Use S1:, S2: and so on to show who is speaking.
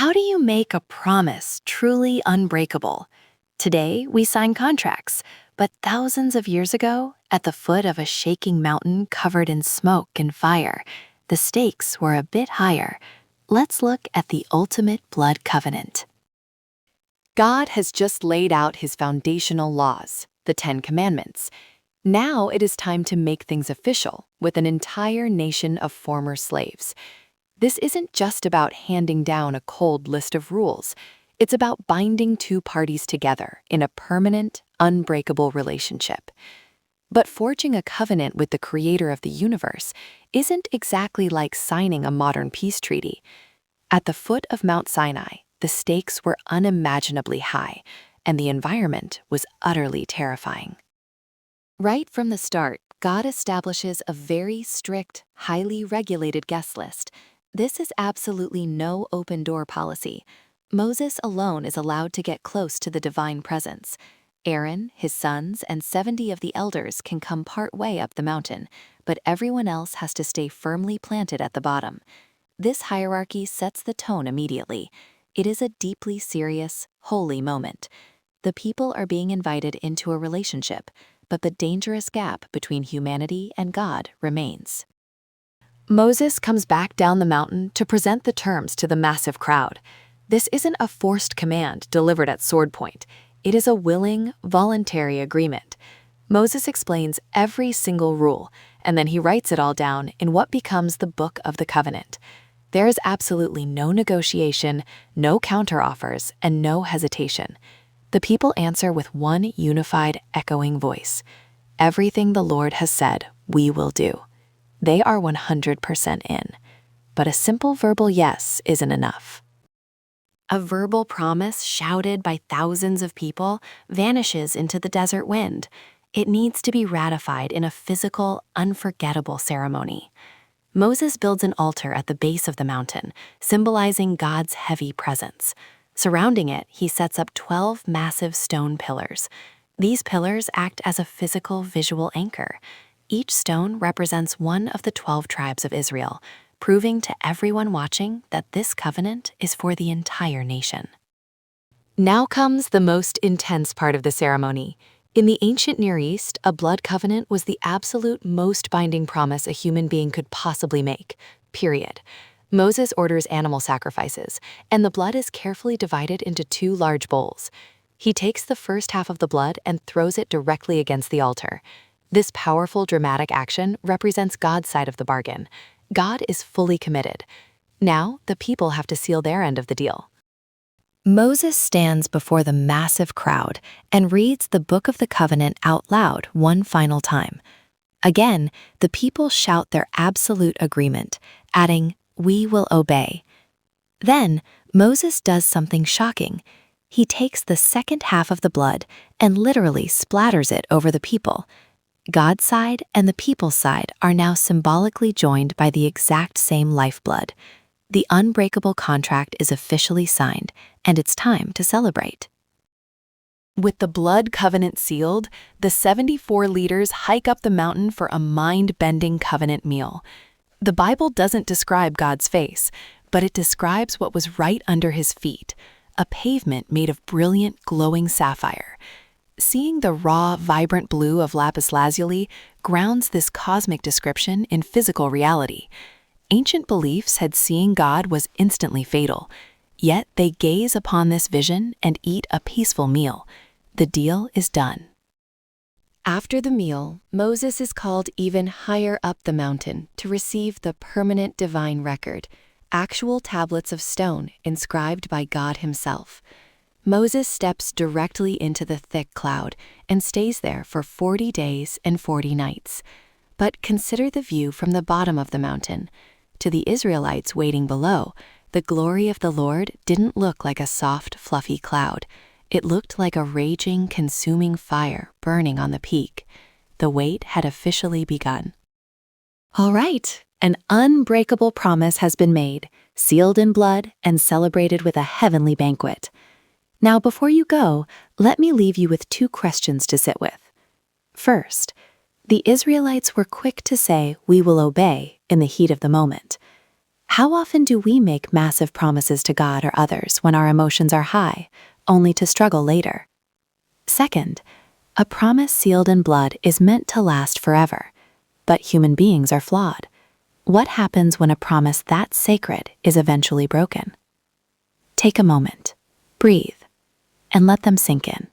S1: How do you make a promise truly unbreakable? Today, we sign contracts, but thousands of years ago, at the foot of a shaking mountain covered in smoke and fire, the stakes were a bit higher. Let's look at the ultimate blood covenant.
S2: God has just laid out his foundational laws, the Ten Commandments. Now it is time to make things official with an entire nation of former slaves. This isn't just about handing down a cold list of rules. It's about binding two parties together in a permanent, unbreakable relationship. But forging a covenant with the creator of the universe isn't exactly like signing a modern peace treaty. At the foot of Mount Sinai, the stakes were unimaginably high, and the environment was utterly terrifying. Right from the start, God establishes a very strict, highly regulated guest list. This is absolutely no open-door policy. Moses alone is allowed to get close to the divine presence. Aaron, his sons, and 70 of the elders can come part way up the mountain, but everyone else has to stay firmly planted at the bottom. This hierarchy sets the tone immediately. It is a deeply serious, holy moment. The people are being invited into a relationship, but the dangerous gap between humanity and God remains. Moses comes back down the mountain to present the terms to the massive crowd. This isn't a forced command delivered at sword point. It is a willing, voluntary agreement. Moses explains every single rule, and then he writes it all down in what becomes the Book of the Covenant. There is absolutely no negotiation, no counteroffers, and no hesitation. The people answer with one unified, echoing voice. Everything the Lord has said, we will do. They are 100% in. But a simple verbal yes isn't enough. A verbal promise shouted by thousands of people vanishes into the desert wind. It needs to be ratified in a physical, unforgettable ceremony. Moses builds an altar at the base of the mountain, symbolizing God's heavy presence. Surrounding it, he sets up 12 massive stone pillars. These pillars act as a physical, visual anchor. Each stone represents one of the 12 tribes of Israel, proving to everyone watching that this covenant is for the entire nation. Now comes the most intense part of the ceremony. In the ancient Near East, a blood covenant was the absolute most binding promise a human being could possibly make, period. Moses orders animal sacrifices, and the blood is carefully divided into 2 large bowls. He takes the first half of the blood and throws it directly against the altar. This powerful, dramatic action represents God's side of the bargain. God is fully committed. Now, the people have to seal their end of the deal. Moses stands before the massive crowd and reads the Book of the Covenant out loud one final time. Again, the people shout their absolute agreement, adding, "We will obey." Then, Moses does something shocking. He takes the second half of the blood and literally splatters it over the people. God's side and the people's side are now symbolically joined by the exact same lifeblood. The unbreakable contract is officially signed, and it's time to celebrate. With the blood covenant sealed, the 74 leaders hike up the mountain for a mind-bending covenant meal. The Bible doesn't describe God's face, but it describes what was right under his feet, a pavement made of brilliant, glowing sapphire. Seeing the raw, vibrant blue of lapis lazuli grounds this cosmic description in physical reality. Ancient beliefs had seeing God was instantly fatal, yet they gaze upon this vision and eat a peaceful meal. The deal is done. After the meal, Moses is called even higher up the mountain to receive the permanent divine record, actual tablets of stone inscribed by God himself. Moses steps directly into the thick cloud and stays there for 40 days and 40 nights. But consider the view from the bottom of the mountain. To the Israelites waiting below, the glory of the Lord didn't look like a soft, fluffy cloud. It looked like a raging, consuming fire burning on the peak. The wait had officially begun. All right, an unbreakable promise has been made, sealed in blood, and celebrated with a heavenly banquet. Now, before you go, let me leave you with 2 questions to sit with. First, the Israelites were quick to say, "We will obey," in the heat of the moment.
S1: How often do we make massive promises to God or others when our emotions are high, only to struggle later? Second, a promise sealed in blood is meant to last forever, but human beings are flawed. What happens when a promise that sacred is eventually broken? Take a moment, breathe, and let them sink in.